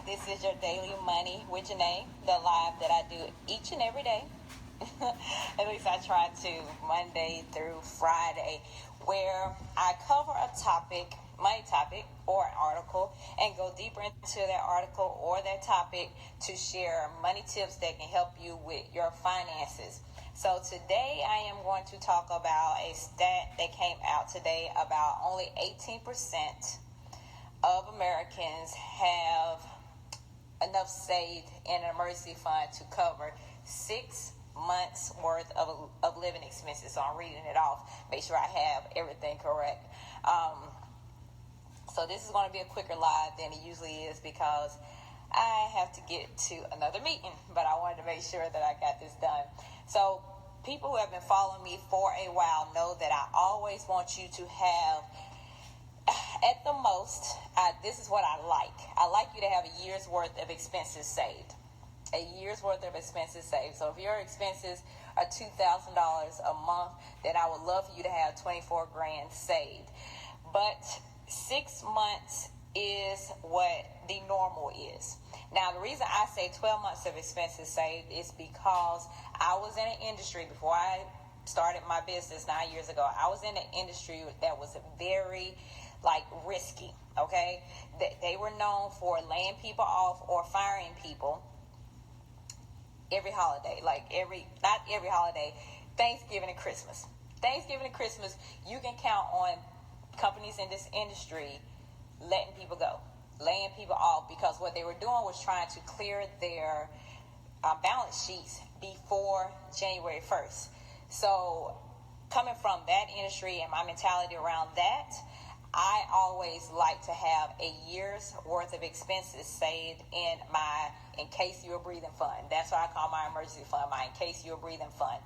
This is your Daily Money with Janae, the live that I do each and every day. At least I try to, Monday through Friday, where I cover a topic, money topic, or an article, and go deeper into that article or that topic to share money tips that can help you with your finances. So today I am going to talk about a stat that came out today about only 18% of Americans have enough saved in an emergency fund to cover 6 months worth of living expenses. So I'm reading it off, make sure I have everything correct. So this is going to be a quicker live than it usually is because I have to get to another meeting, but I wanted to make sure that I got this done. So people who have been following me for a while know that I always want you to have, at the most, this is what I like. I like you to have a year's worth of expenses saved. A year's worth of expenses saved. So if your expenses are $2,000 a month, then I would love for you to have 24 grand saved. But 6 months is what the normal is. Now, the reason I say 12 months of expenses saved is because I was in an industry before I started my business 9 years ago. I was in an industry that was very risky. Okay, they were known for laying people off or firing people every holiday, not every holiday, Thanksgiving and Christmas. Thanksgiving and Christmas, you can count on companies in this industry letting people go, laying people off, because what they were doing was trying to clear their balance sheets before January 1st. So coming from that industry and my mentality around that, I always like to have a year's worth of expenses saved in my in case you're breathing fund. That's what I call my emergency fund, my in case you're breathing fund.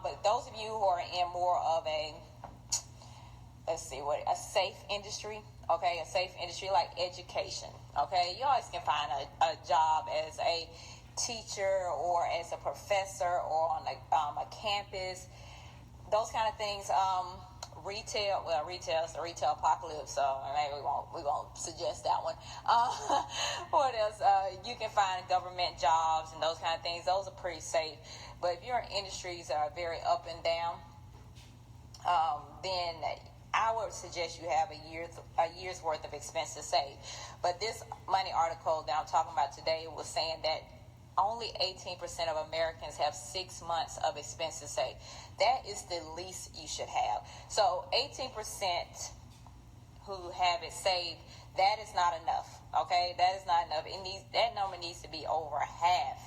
But those of you who are in more of a safe industry, okay, a safe industry like education, okay, you always can find a job as a teacher or as a professor or on a campus, those kind of things. Retail is the retail apocalypse, so maybe we won't suggest that one. What else? You can find government jobs and those kind of things. Those are pretty safe. But if you're in industries that are very up and down, then I would suggest you have a year's worth of expenses saved. But this money article that I'm talking about today was saying that only 18% of Americans have 6 months of expenses saved. That is the least you should have. So 18% who have it saved, that is not enough. Okay, that is not enough. That number needs to be over half.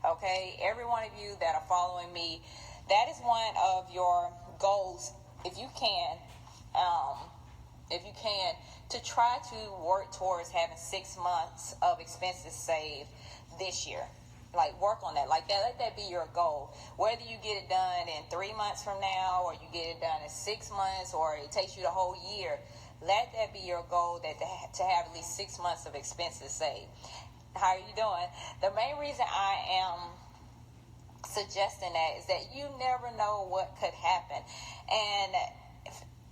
Okay, every one of you that are following me, that is one of your goals, if you can, to try to work towards having 6 months of expenses saved this year. Work on that. Let that be your goal. Whether you get it done in 3 months from now, or you get it done in 6 months, or it takes you the whole year, let that be your goal, to have at least 6 months of expenses saved. How are you doing? The main reason I am suggesting that is that you never know what could happen. And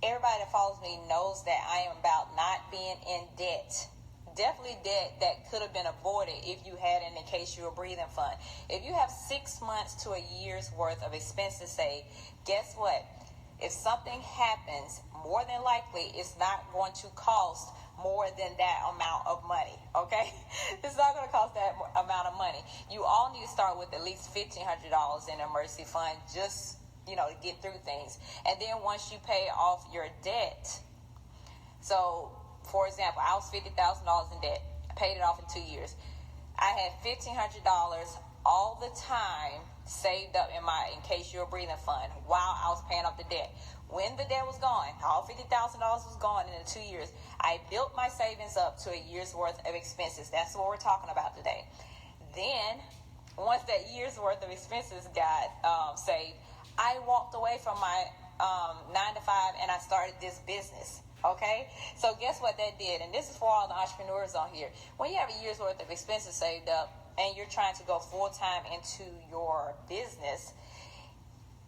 everybody that follows me knows that I am about not being in debt. Definitely debt that could have been avoided if you had an in case you were breathing fund. If you have 6 months to a year's worth of expenses saved, guess what? If something happens, more than likely it's not going to cost more than that amount of money, okay? It's not going to cost that amount of money. You all need to start with at least $1,500 in an emergency fund, just, to get through things. And then once you pay off your debt, so for example, I was $50,000 in debt. I paid it off in 2 years. I had $1,500 all the time saved up in my in case you're breathing fund while I was paying off the debt. When the debt was gone, all $50,000 was gone in the 2 years, I built my savings up to a year's worth of expenses. That's what we're talking about today. Then, once that year's worth of expenses got saved, I walked away from my 9 to 5 and I started this business. Okay, so guess what that did? And this is for all the entrepreneurs on here. When you have a year's worth of expenses saved up and you're trying to go full time into your business,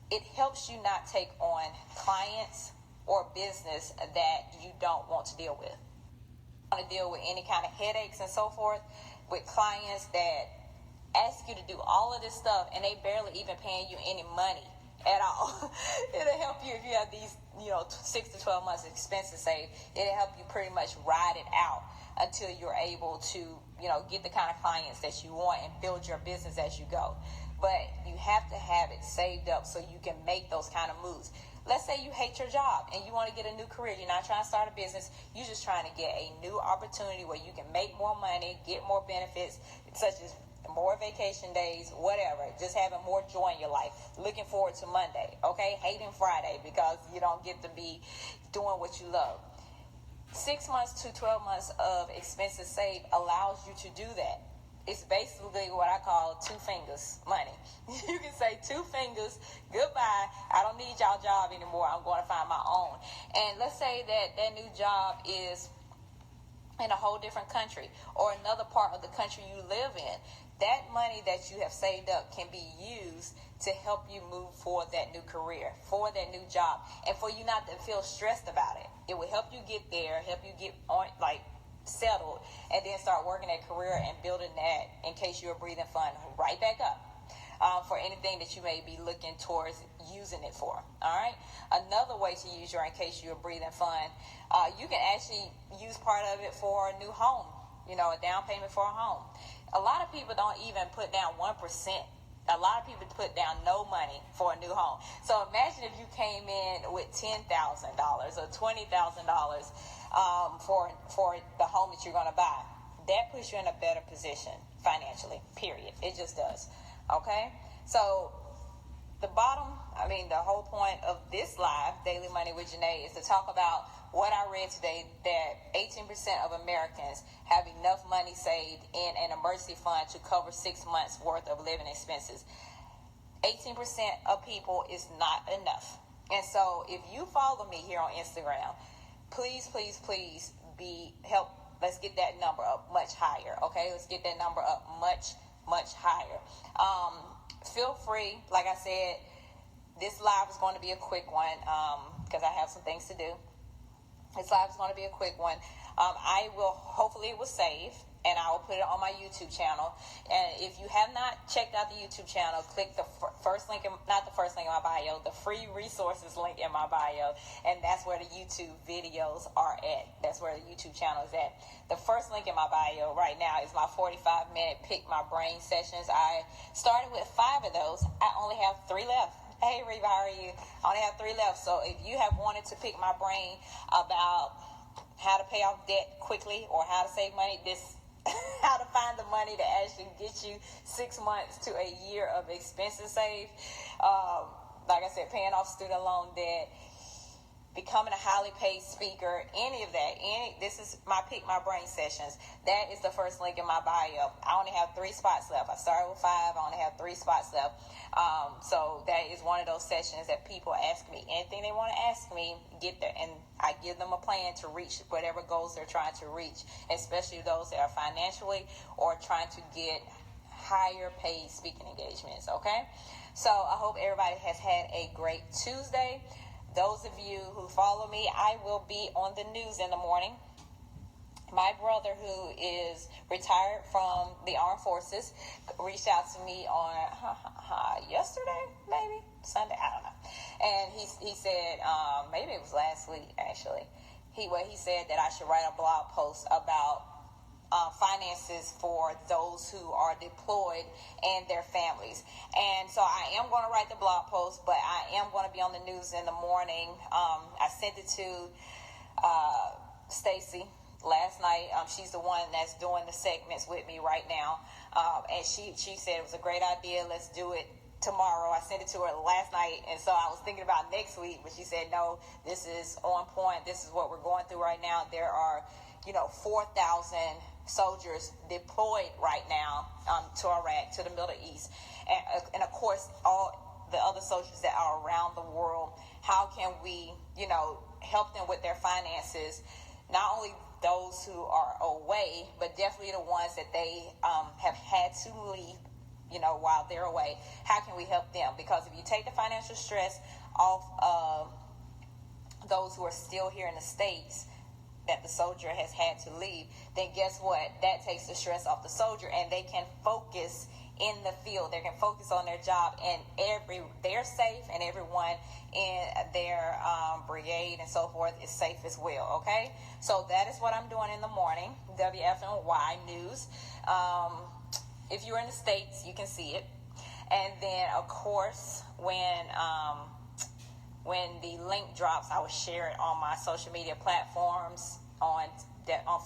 it helps you not take on clients or business that you don't want to deal with. Want to deal with any kind of headaches and so forth, with clients that ask you to do all of this stuff and they barely even paying you any money at all. It'll help you if you have these, 6 to 12 months expenses saved. It'll help you pretty much ride it out until you're able to, get the kind of clients that you want and build your business as you go. But you have to have it saved up so you can make those kind of moves. Let's say you hate your job and you want to get a new career. You're not trying to start a business. You're just trying to get a new opportunity where you can make more money, get more benefits, such as more vacation days, whatever. Just having more joy in your life. Looking forward to Monday, okay? Hating Friday because you don't get to be doing what you love. 6 months to 12 months of expenses saved allows you to do that. It's basically what I call 2 fingers money. You can say 2 fingers, goodbye, I don't need y'all job anymore, I'm going to find my own. And let's say that new job is in a whole different country or another part of the country you live in. That money that you have saved up can be used to help you move for that new career, for that new job, and for you not to feel stressed about it. It will help you get there, help you get on, settled, and then start working that career and building that in case you're a breathing fund right back up for anything that you may be looking towards using it for. All right. Another way to use your in case you're a breathing fund, you can actually use part of it for a new home, a down payment for a home. A lot of people don't even put down 1%. A lot of people put down no money for a new home. So imagine if you came in with $10,000 or $20,000 for the home that you're going to buy. That puts you in a better position financially, period. It just does. Okay? So the whole point of this live, Daily Money with Janae, is to talk about what I read today, that 18% of Americans have enough money saved in an emergency fund to cover 6 months worth of living expenses. 18% of people is not enough. And so if you follow me here on Instagram, please help. Let's get that number up much higher. Okay, let's get that number up much higher. Feel free. Like I said, this live is going to be a quick one because I have some things to do. This live is going to be a quick one. Hopefully it will save, and I will put it on my YouTube channel. And if you have not checked out the YouTube channel, click the first link, not the first link in my bio, the free resources link in my bio, and that's where the YouTube videos are at. That's where the YouTube channel is at. The first link in my bio right now is my 45-minute Pick My Brain sessions. I started with 5 of those. I only have 3 left. Hey, Reba, how are you? I only have 3 left. So if you have wanted to pick my brain about how to pay off debt quickly or how to save money, how to find the money to actually get you 6 months to a year of expenses saved. Like I said, paying off student loan debt, becoming a highly paid speaker, any of that. This is my Pick My Brain sessions. That is the first link in my bio. I only have 3 spots left. I started with 5. I only have 3 spots left. So that is one of those sessions that people ask me anything they want to ask me, get there, and I give them a plan to reach whatever goals they're trying to reach, especially those that are financially or trying to get higher paid speaking engagements. Okay, so I hope everybody has had a great Tuesday. Those of you who follow me, I will be on the news in the morning. My brother, who is retired from the armed forces, reached out to me on yesterday, maybe Sunday, I don't know. And he said, maybe it was last week actually. He said that I should write a blog post about finances for those who are deployed and their families. And so I am going to write the blog post, but I am going to be on the news in the morning. I sent it to Stacy last night. She's the one that's doing the segments with me right now. And she said it was a great idea. Let's do it tomorrow. I sent it to her last night, and so I was thinking about next week, but she said, no, this is on point. This is what we're going through right now. There are, 4,000 soldiers deployed right now to Iraq, to the Middle East. And of course, all the other soldiers that are around the world. How can we, help them with their finances? Not only those who are away, but definitely the ones that they have had to leave, while they're away. How can we help them? Because if you take the financial stress off of those who are still here in the States, that the soldier has had to leave, then guess what? That takes the stress off the soldier, and they can focus in the field. They can focus on their job, and they're safe, and everyone in their brigade and so forth is safe as well. Okay, so that is what I'm doing in the morning. WFNY News. If you're in the States, you can see it. And then, of course, when the link drops, I will share it on my social media platforms, on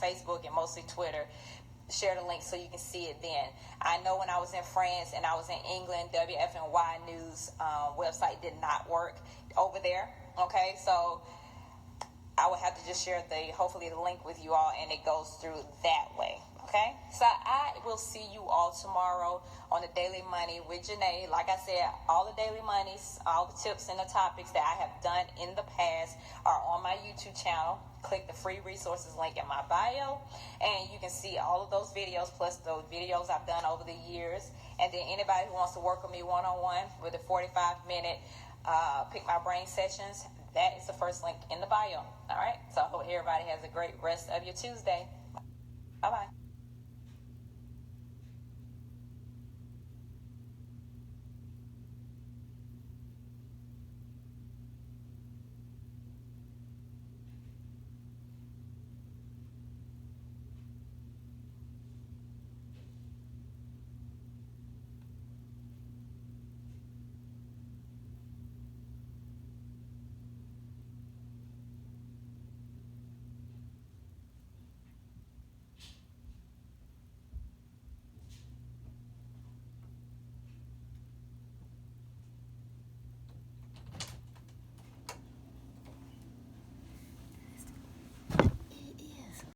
Facebook and mostly Twitter. Share the link so you can see it then. I know when I was in France and I was in England, WFNY News website did not work over there. Okay, so I would have to just share hopefully the link with you all, and it goes through that way. Okay, so I will see you all tomorrow on the Daily Money with Janae. Like I said, all the Daily Monies, all the tips and the topics that I have done in the past are on my YouTube channel. Click the free resources link in my bio, and you can see all of those videos, plus those videos I've done over the years. And then anybody who wants to work with me one-on-one with a 45-minute Pick My Brain sessions, that is the first link in the bio. All right, so I hope everybody has a great rest of your Tuesday.